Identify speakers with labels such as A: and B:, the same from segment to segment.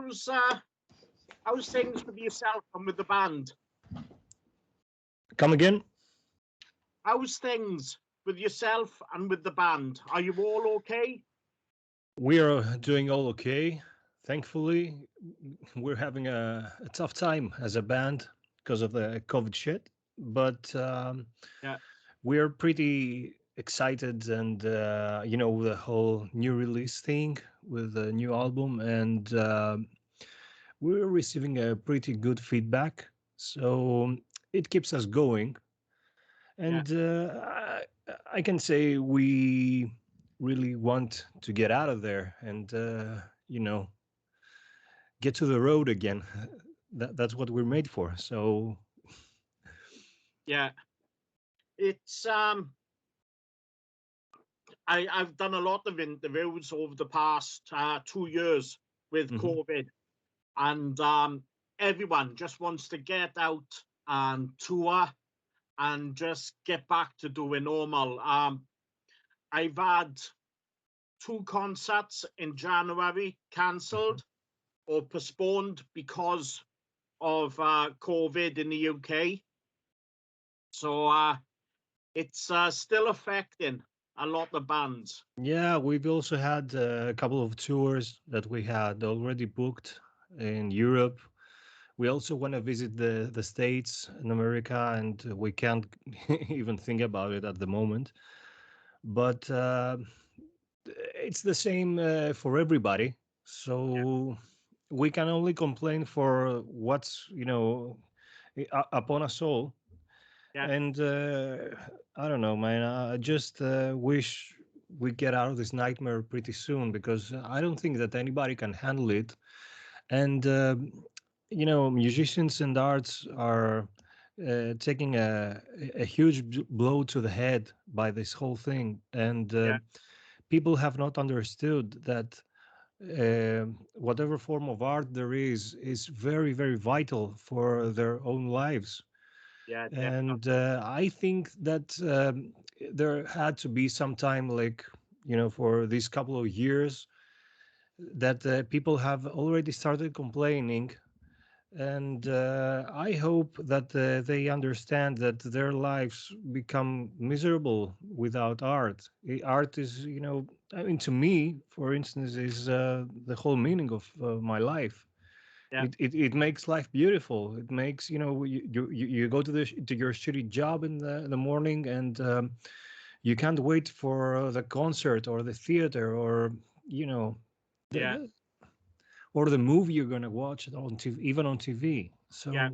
A: how's things with yourself and with the band?
B: Come again?
A: How's things with yourself and with the band? Are you all okay?
B: We are doing all okay. Thankfully, we're having a tough time as a band because of the COVID shit, but
A: Yeah,
B: we're pretty excited, and the whole new release thing with the new album, and we're receiving a pretty good feedback, so it keeps us going.
A: yeah,
B: And I can say we really want to get out of there and get to the road again. That's what we're made for. So
A: yeah. It's I've done a lot of interviews over the past 2 years with
B: mhm.
A: COVID, and everyone just wants to get out and tour and just get back to doing normal. I've had 2 concerts in January cancelled or postponed because of COVID in the UK. So it's still affecting a lot of bands.
B: Yeah, we've also had a couple of tours that we had already booked in Europe. We also want to visit the States in America, and we can't even think about it at the moment. But it's the same for everybody.
A: Yeah,
B: So we can only complain for what's upon us all.
A: yeah,
B: And I don't know, man. I just wish we get out of this nightmare pretty soon, because I don't think that anybody can handle it. And musicians and arts are taking a huge blow to the head by this whole thing, and
A: yeah,
B: people have not understood that whatever form of art there is very, very vital for their own lives.
A: yeah,
B: And
A: definitely.
B: I think that there had to be some time, like, for these couple of years, that people have already started complaining. And I hope that they understand that their lives become miserable without art. Art is, I mean, to me, for instance, is the whole meaning of my life.
A: Yeah,
B: It makes life beautiful. It makes, you go to your shitty job in the morning, and you can't wait for the concert or the theater, or you know
A: yeah,
B: the or the movie you're going to watch on TV, even on TV.
A: yeah.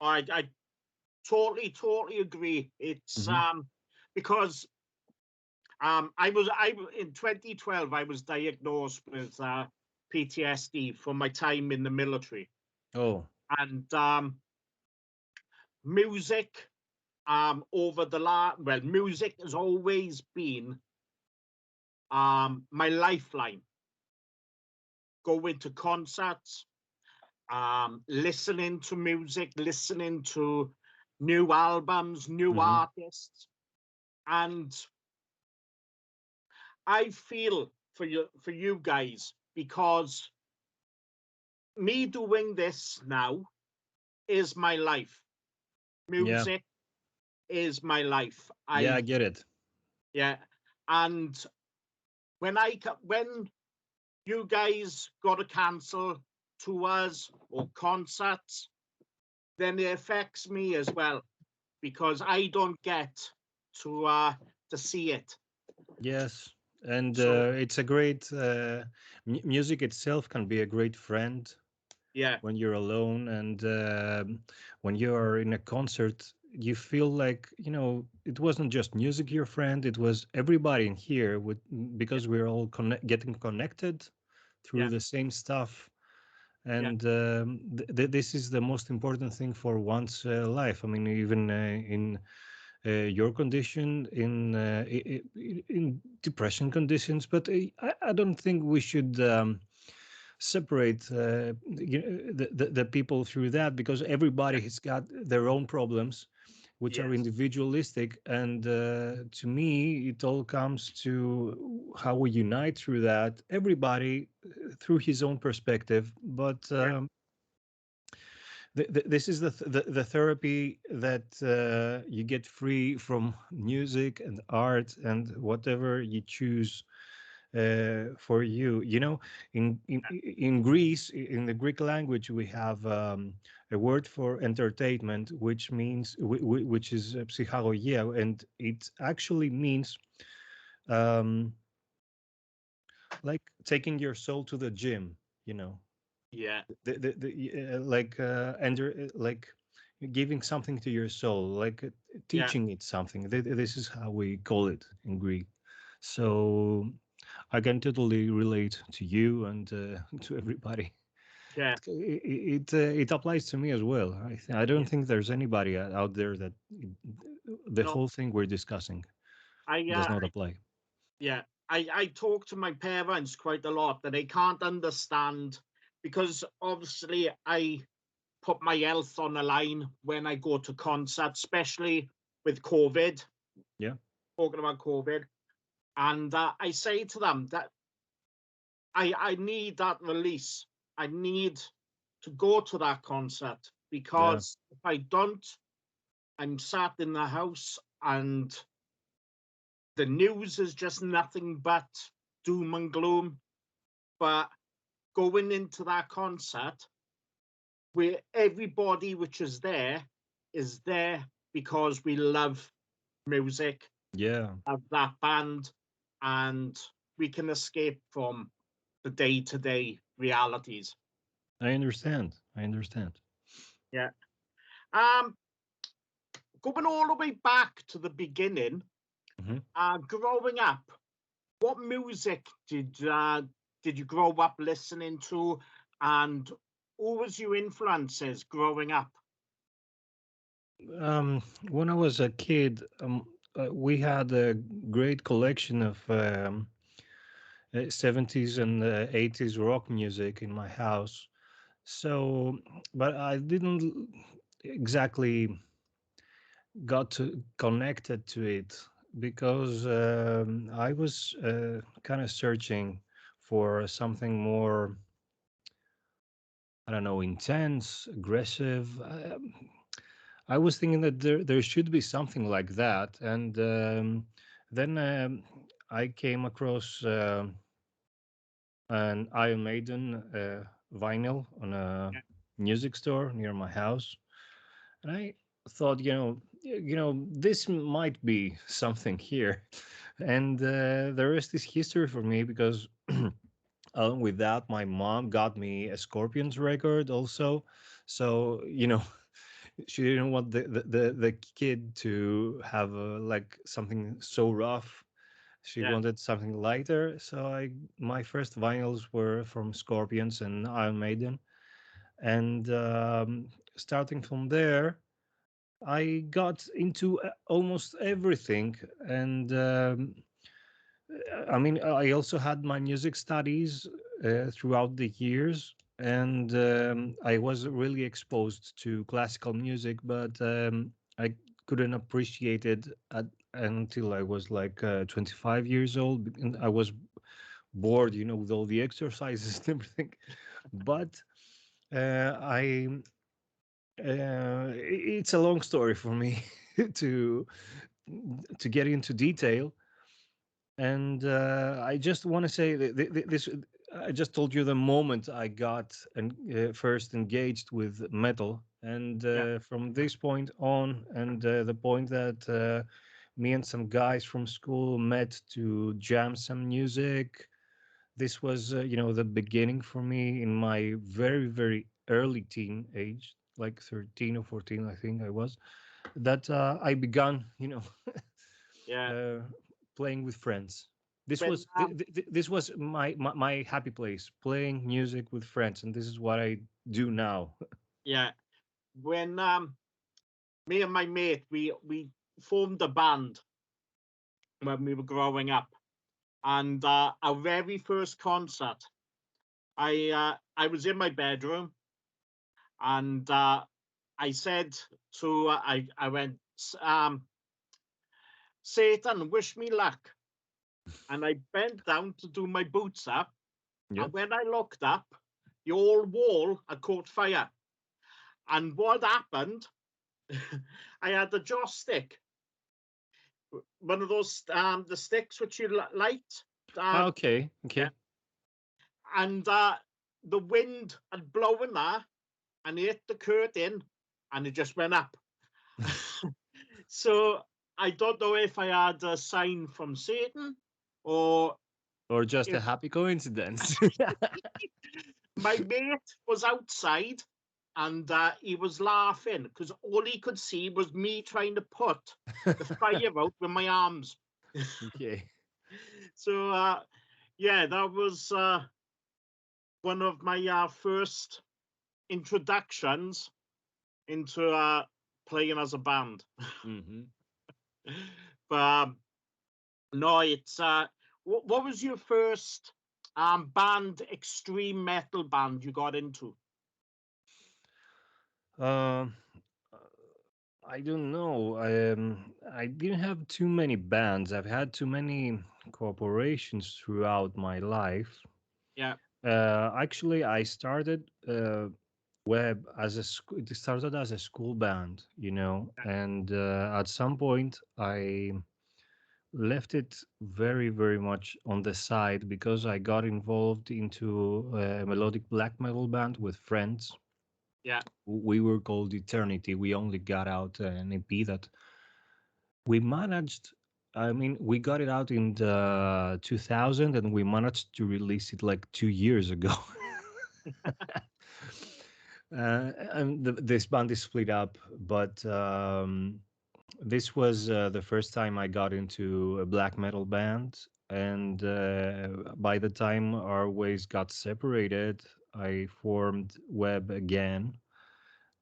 B: So
A: I totally agree. It's
B: mhm.
A: because I in 2012 I was diagnosed with PTSD from my time in the military,
B: Oh,
A: and music over the music has always been my lifeline. Going to concerts, listening to music, listening to new albums, new
B: hmm,
A: artists, and I feel for you guys, because me doing this now is my life.
B: yeah,
A: Music is my life.
B: yeah, I
A: I
B: get it.
A: Yeah, and when you guys got to cancel tours or concerts, then it affects me as well, because I don't get to see it.
B: Yes, and
A: So
B: it's a great music itself can be a great friend
A: yeah,
B: when you're alone, and when you're in a concert, you feel like, it wasn't just music your friend, it was everybody in here,
A: yeah,
B: because we're all getting connected through
A: yeah,
B: the same stuff.
A: yeah,
B: And this is the most important thing for one's life. I mean, even in your condition, in depression conditions. But I don't think we should separate the people through that, because everybody
A: yeah.
B: has got their own problems, which are
A: Yes,
B: individualistic. And to me, it all comes to how we unite through that. Everybody through his own perspective, but
A: Yeah.
B: this is the therapy that you get free from music and art and whatever you choose for you. You know, in Greece, in the Greek language, we have a word for entertainment, which means which is psychologia, and it actually means um, like taking your soul to the gym. You know,
A: Yeah.
B: like like giving something to your soul, like
A: Yeah.
B: teaching it something. This is how we call it in Greek. So I can totally relate to you and to everybody.
A: Yeah.
B: It applies to me as well. I don't
A: Yeah.
B: think there's anybody out there that the
A: No,
B: whole thing we're discussing
A: I
B: does not apply.
A: yeah, I talk to my parents quite a lot, and they can't understand because obviously I put my health on the line when I go to concerts, especially with COVID.
B: Yeah,
A: Talking about COVID, and I say to them that I need that release. I need to go to that concert
B: yeah,
A: because if I don't, I'm sat in the house and the news is just nothing but doom and gloom. But going into that concert where everybody which is there because we love music,
B: yeah.
A: of that band, and we can escape from the day-to-day realities.
B: I understand. I understand.
A: Yeah. Um, Going all the way back to the beginning,
B: Mhm.
A: growing up, what music did you grow up listening to, and who was your influences growing up?
B: When I was a kid, we had a great collection of 70s and 80s rock music in my house. So, but I didn't exactly got to connected to it because I was kind of searching for something more, I don't know, intense, aggressive. I was thinking that there should be something like that, and then I came across an Iron Maiden vinyl on a music store near my house, and I thought, this might be something here, and the rest is history for me because. Along with that, my mom got me a Scorpions record also. So, she didn't want the kid to have like something so rough. She
A: Yeah,
B: wanted something lighter. So my first vinyls were from Scorpions and Iron Maiden, and starting from there, I got into almost everything. And I mean, I also had my music studies throughout the years, and I was really exposed to classical music, but I couldn't appreciate it until I was like 25 years old, and I was bored, with all the exercises and everything. But I, it's a long story for me to to get into detail. And I just want to say that this. I just told you the moment I got and first engaged with metal, and
A: yeah,
B: from this point on, and the point that me and some guys from school met to jam some music. This was, the beginning for me in my very, very early teen age, like 13 or 14, I think I was. That I began,
A: yeah.
B: uh, playing with friends. This
A: When
B: was this was my happy place, playing music with friends, and this is what I do now.
A: yeah, when me and my mate we formed a band when we were growing up, and our very first concert, I was in my bedroom, and I said to I went, Satan, wish me luck, and I bent down to do my boots up,
B: Yeah.
A: and when I looked up, the whole wall had caught fire. And what happened, I had the joystick, one of those, the sticks which you light.
B: Okay,
A: Yeah.
B: okay.
A: And the wind had blown that and it hit the curtain and it just went up. So I don't know if I had a sign from Satan or
B: Or just a
A: if
B: happy coincidence.
A: my mate was outside and he was laughing because all he could see was me trying to put the fire out with my arms.
B: Okay.
A: So yeah, that was one of my first introductions into playing as a band.
B: Hmm.
A: But no, it's what was your first band, extreme metal band you got into?
B: Um, I don't know. I didn't have too many bands. I've had too many corporations throughout my life.
A: Yeah,
B: Actually, I started Web as it started as a school band, and at some point I left it very, very much on the side because I got involved into a melodic black metal band with friends.
A: yeah,
B: We were called Eternity. We only got out an EP that we managed. I mean, we got it out in the 2000, and we managed to release it like 2 years ago. And this band is split up, but this was the first time I got into a black metal band. And by the time our ways got separated, I formed Web again.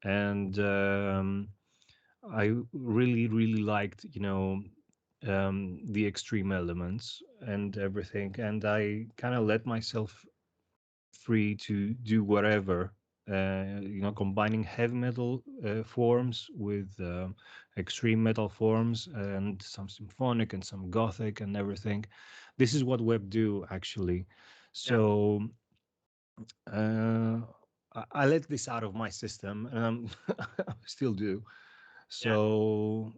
B: And I really, really liked, the extreme elements and everything. And I kind of let myself free to do whatever, combining heavy metal forms with extreme metal forms and some symphonic and some gothic and everything. This is what Web do, actually.
A: yeah,
B: So uh, I let this out of my system, and I still do.
A: yeah,
B: So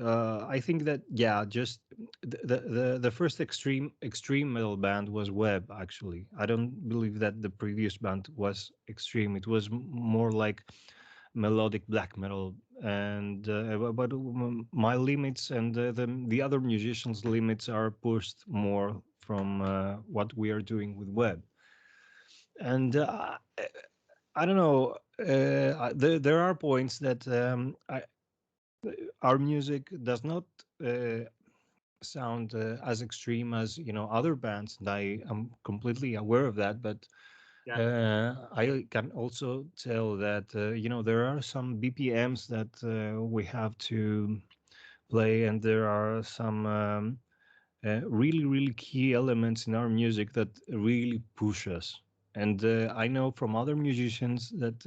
B: I think that, yeah, just the first extreme metal band was Web. Actually, I don't believe that the previous band was extreme. It was more like melodic black metal, and but my limits and the other musicians' limits are pushed more from what we are doing with Web. And I don't know. There are points that our music does not uh, sound as extreme as other bands, and I am completely aware of that. But
A: yeah,
B: I can also tell that there are some BPMs that we have to play, and there are some really, really key elements in our music that really push us. And I know from other musicians that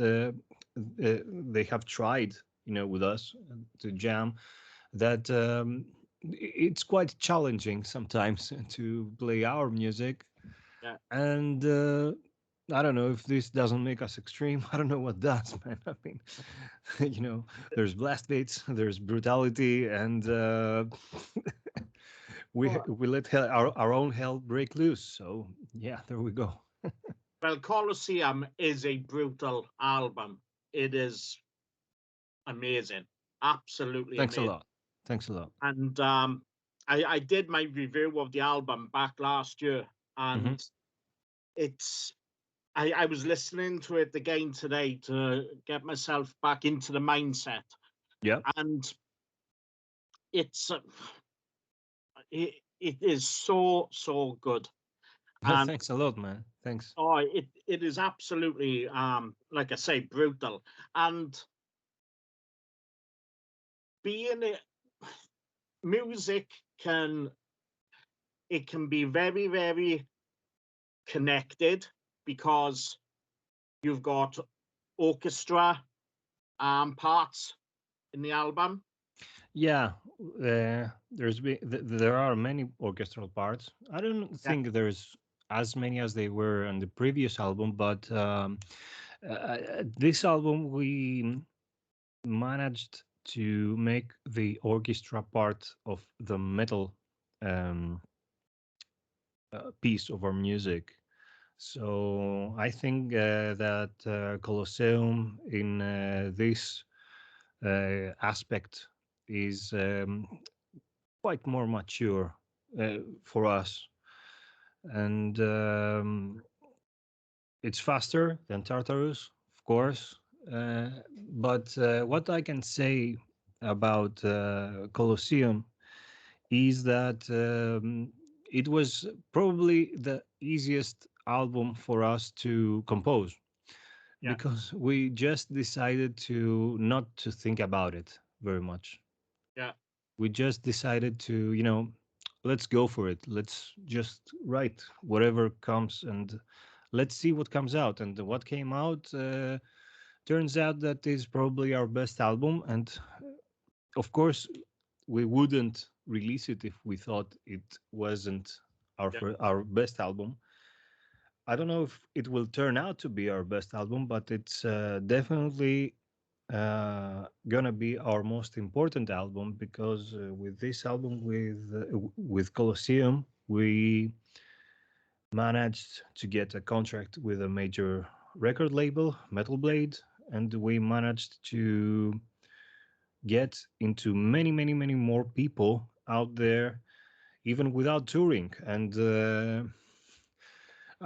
B: they have tried, with us to jam, that it's quite challenging sometimes to play our music.
A: yeah.
B: And I don't know if this doesn't make us extreme. I don't know what does, man. I mean, there's blast beats, there's brutality, and
A: Well,
B: we let our own hell break loose. So yeah, there we go.
A: well, Colosseum is a brutal album. It is amazing, absolutely
B: Thanks a
A: amazing.
B: lot. Thanks a lot.
A: And I did my review of the album back last year,
B: Hmm.
A: and it's I was listening to it again today to get myself back into the mindset,
B: Yeah.
A: and it's it is so good, and
B: Thanks a lot, man. Thanks.
A: oh, it is absolutely like I say, brutal, and being it, music can it can be very connected because you've got orchestra parts in the album.
B: Yeah, there are many orchestral parts. I don't
A: Yeah,
B: think there's. as many as they were on the previous album, but this album we managed to make the orchestra part of the metal um, piece of our music. So I think that Colosseum in this aspect is quite more mature for us, and it's faster than Tartarus, of course. Uh, but what I can say about Colosseum is that it was probably the easiest album for us to compose
A: Yeah,
B: because we just decided to not to think about it very much.
A: yeah,
B: We just decided to, let's go for it. Let's just write whatever comes and let's see what comes out. And what came out turns out that is probably our best album. And of course, we wouldn't release it if we thought it wasn't
A: yeah,
B: our best album. I don't know if it will turn out to be our best album, but it's definitely gonna be our most important album because with this album, with Colosseum, we managed to get a contract with a major record label, Metal Blade, and we managed to get into many, many, many more people out there, even without touring. And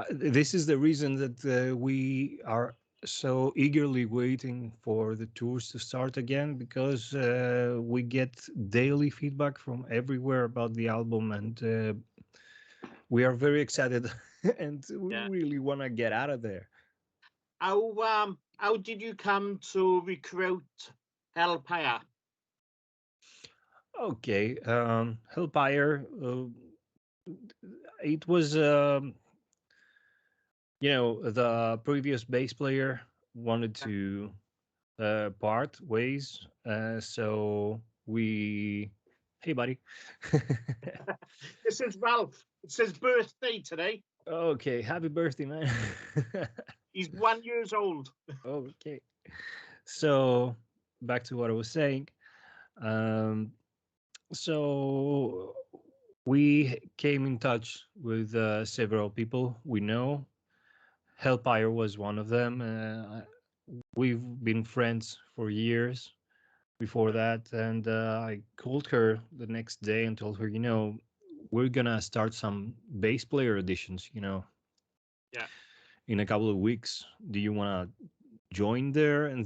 B: this is the reason that we are so eagerly waiting for the tours to start again because we get daily feedback from everywhere about the album, and we are very excited and we
A: yeah.
B: really want to get out of there.
A: How did you come to recruit Hellfire?
B: Okay, Hellfire. It was, the previous bass player wanted to part ways. So we, hey, buddy.
A: This is Ralph. It's his birthday today.
B: Okay, happy birthday, man.
A: He's 1 year old.
B: Okay, so back to what I was saying. Um, so we came in touch with several people we know. Hellfire was one of them. We've been friends for years before that, and I called her the next day and told her, we're gonna start some bass player auditions,
A: Yeah,
B: in a couple of weeks. Do you want to join there? And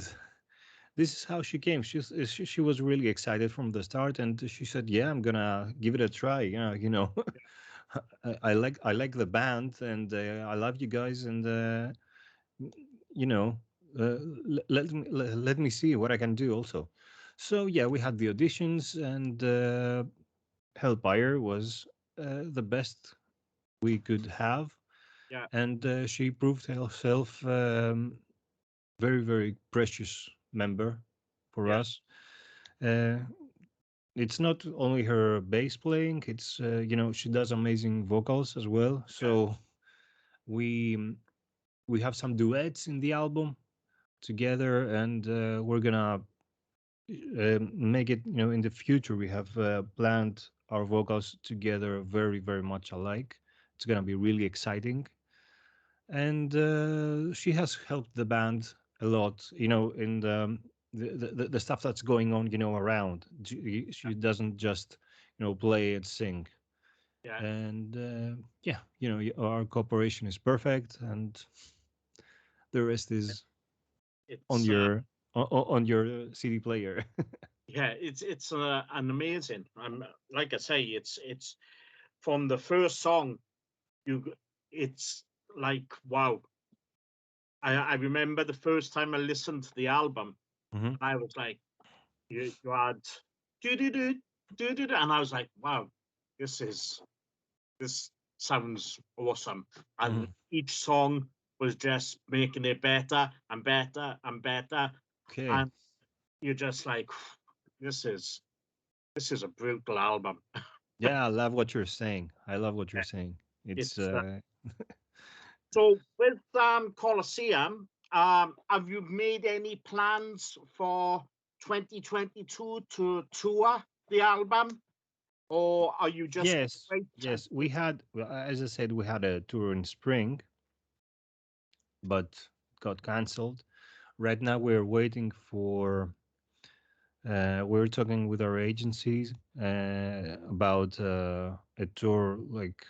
B: this is how she came. She was really excited from the start, and she said, "Yeah, I'm gonna give it a try." I like the band, and I love you guys, and you know, let me see what I can do also. So yeah, we had the auditions, and Hellfire was the best we could have,
A: yeah,
B: and she proved herself very, very precious member for
A: yeah,
B: us. Uh, it's not only her bass playing; it's she does amazing vocals as well.
A: yeah,
B: So we we have some duets in the album together, and we're gonna make it. In the future, we have planned our vocals together very, very much alike. It's gonna be really exciting, and she has helped the band a lot. In the stuff that's going on, around. She doesn't just play and sing,
A: yeah.
B: and yeah, our cooperation is perfect, and the rest is on
A: It's
B: your CD player.
A: yeah, it's an amazing. Like I say, it's from the first song. You, it's like wow. I remember the first time I listened to the album,
B: Hmm.
A: I was like, you had do do do do do, and I was like, wow, this is this sounds awesome. And
B: Hmm.
A: each song was just making it better and better and better.
B: Okay.
A: And you're just like, this is this is a brutal album.
B: Yeah, I love what you're saying. I love what you're
A: Yeah,
B: saying. It's
A: it's So with Colosseum, have you made any plans for 2022 to tour the album, or are you just
B: Yes,
A: wait?
B: yes. We had, well, as I said, we had a tour in spring, but got cancelled. Right now, we're waiting for. We're talking with our agencies about a tour, like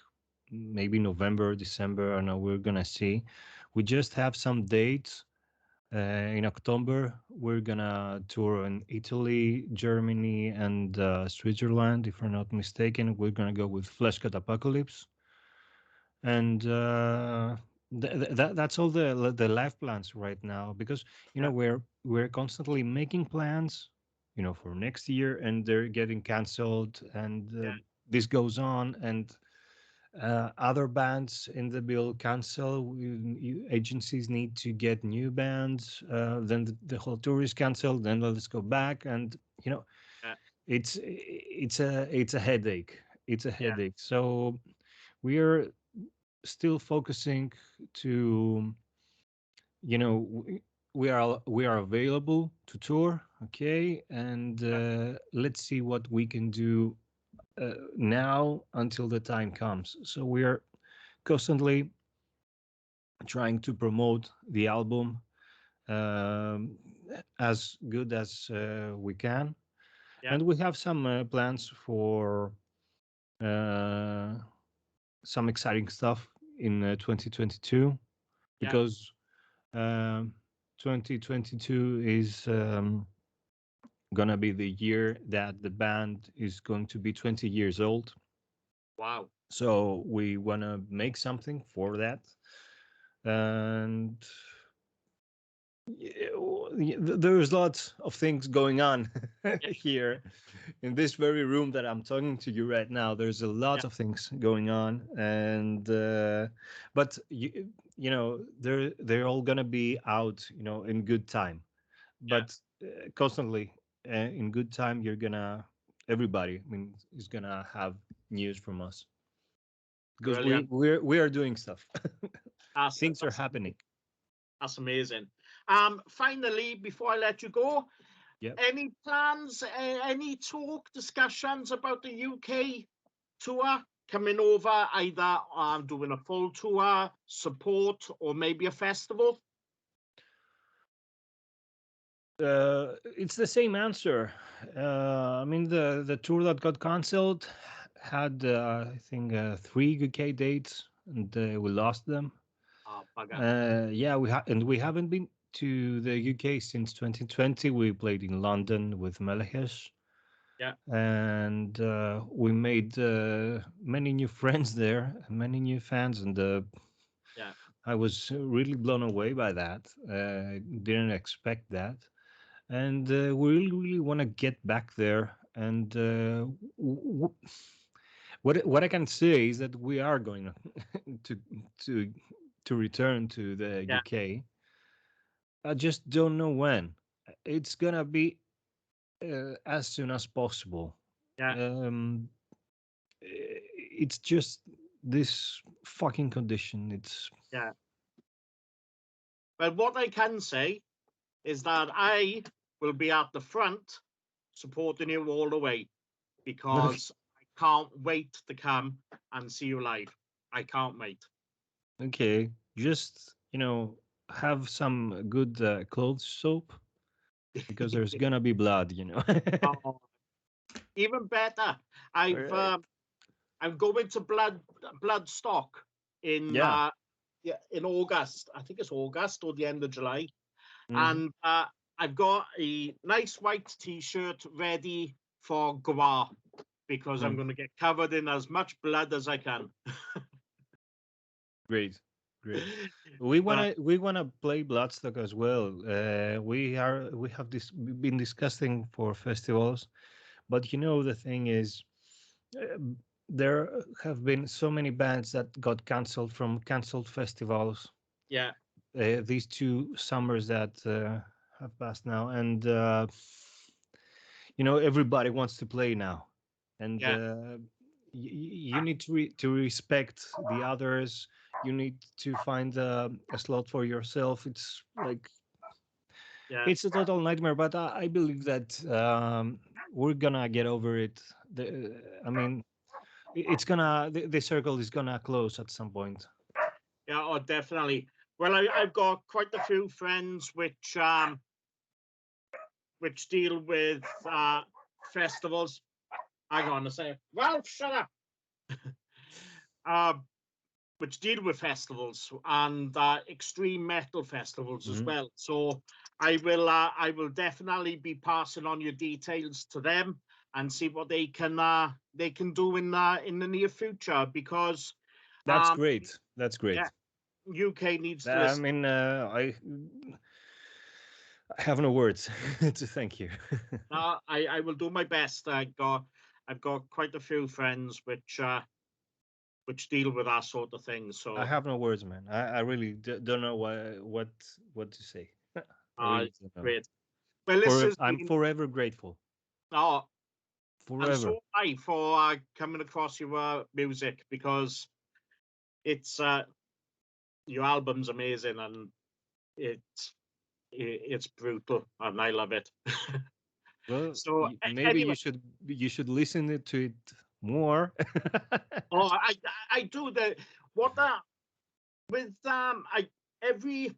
B: maybe November, December. I don't know. We're gonna see. We just have some dates. In October, we're gonna tour in Italy, Germany, and Switzerland. If I'm not mistaken, we're gonna go with Fleshcut Apocalypse, and that's all the life plans right now. Because
A: Yeah,
B: we're constantly making plans, for next year, and they're getting canceled, and
A: yeah,
B: this goes on, and other bands in the bill cancel. Agencies need to get new bands. Then the whole tour is canceled. Then let's go back, and
A: yeah,
B: it's a headache. It's a
A: yeah,
B: headache. So we are still focusing to we are available to tour, okay, and
A: yeah,
B: let's see what we can do now until the time comes. So we are constantly trying to promote the album um, as good as we can,
A: yeah,
B: and we have some plans for uh, some exciting stuff in 2022,
A: yeah.
B: because um, 2022 is gonna be the year that the band is going to be 20 years old.
A: Wow.
B: So we want to make something for that, and there's lots of things going on
A: Yeah,
B: here in this very room that I'm talking to you right now. There's a lot
A: yeah,
B: of things going on, and but they're all gonna be out, in good time.
A: yeah.
B: But constantly in good time, everybody, I mean, is gonna have news from us, because we
A: Brilliant.
B: we are doing stuff.
A: That's
B: Things are
A: that's
B: happening.
A: that's amazing. Finally, before I let you go,
B: Yeah.
A: any plans, any talk, discussions about the UK tour coming over, either doing a full tour, support, or maybe a festival?
B: It's the same answer. I mean, the tour that got cancelled had, I think, 3 UK dates, and we lost them.
A: Oh, bugger.
B: Yeah, we haven't been to the UK since 2020. We played in London with Melehesh,
A: Yeah,
B: and we made many new friends there, many new fans, and
A: yeah,
B: I was really blown away by that. Didn't expect that, and we really want to get back there. And what I can say is that we are going to to to return to the
A: yeah,
B: UK. I just don't know when. It's gonna be as soon as possible.
A: yeah,
B: Um, it's just this fucking condition. It's
A: yeah. But what I can say is that I will be at the front supporting you all the way because I can't wait to come and see you live. I can't wait.
B: okay. Just have some good clothes soap, because there's gonna be blood.
A: Oh, even better.
B: All
A: I've
B: right.
A: I'm going to Bloodstock in
B: Yeah.
A: yeah, in August. I think it's August or the end of July.
B: Hmm.
A: And I've got a nice white T-shirt ready for Goa because I'm going to get covered in as much blood as I can.
B: Great, great. We
A: But
B: wanna we wanna play Bloodstock as well. We have been discussing for festivals, but the thing is, uh, there have been so many bands that got cancelled from cancelled festivals.
A: yeah,
B: These 2 summers that have passed now, and everybody wants to play now, and
A: yeah,
B: you need to respect the others. you need to find a slot for yourself. It's like
A: Yeah,
B: it's a total nightmare. But I believe that we're gonna get over it. I mean, it's gonna the circle is gonna close at some point.
A: yeah, oh, definitely. Well, I've got quite a few friends which deal with festivals. Hang on a second. Ralph, shut up. uh, which deal with festivals and extreme metal festivals as
B: Mhm.
A: well. So I will definitely be passing on your details to them and see what they can do in the near future, because
B: That's
A: um,
B: great. That's
A: yeah,
B: great.
A: UK needs to
B: I
A: listen.
B: mean, I have no words to thank you.
A: I will do my best. I've got quite a few friends which deal with that sort of thing.
B: I
A: So
B: have no words, man. I really don't know what to say. I really don't know.
A: great. Well, this has
B: I'm
A: been
B: forever grateful.
A: oh, and so
B: Forever.
A: am I for coming across your music, because it's your album's amazing, and it's it's brutal and I love it.
B: Well,
A: So
B: maybe
A: anyway,
B: you should listen to it more.
A: oh, I do the what with I every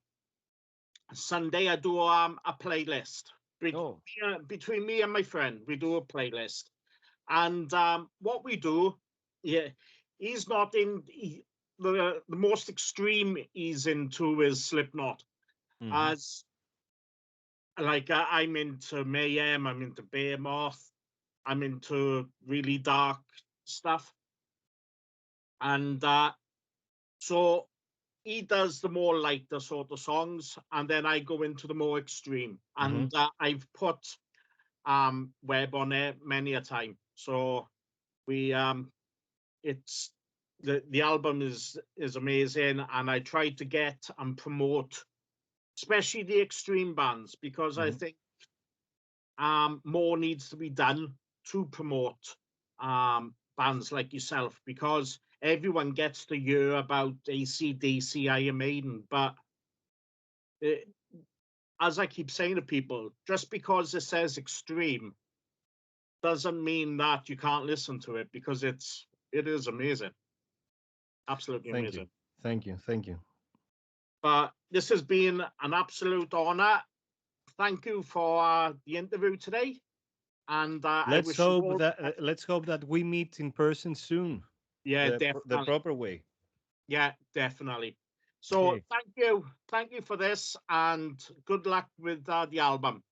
A: Sunday I do a playlist
B: Oh.
A: between me and my friend. We do a playlist, and what we do, yeah, he's not the most extreme he's into is Slipknot.
B: Hmm.
A: As like I'm into Mayhem, I'm into Behemoth, I'm into really dark stuff, and so he does the more lighter sort of songs, and then I go into the more extreme.
B: Hmm.
A: And I've put Web on there many a time. So we it's the album is amazing, and I try to get and promote especially the extreme bands, because I
B: Hmm.
A: think more needs to be done to promote bands like yourself, because everyone gets to hear about AC/DC, Iron Maiden, but it, as I keep saying to people, just because it says extreme doesn't mean that you can't listen to it, because it is amazing, absolutely
B: Thank you.
A: amazing.
B: Thank you. Thank you.
A: But this has been an absolute honor. Thank you for the interview today, and I wish you all.
B: Let's hope that we meet in person soon.
A: Yeah,
B: The
A: definitely.
B: proper way.
A: Yeah, definitely. So
B: Okay.
A: thank you for this, and good luck with the album.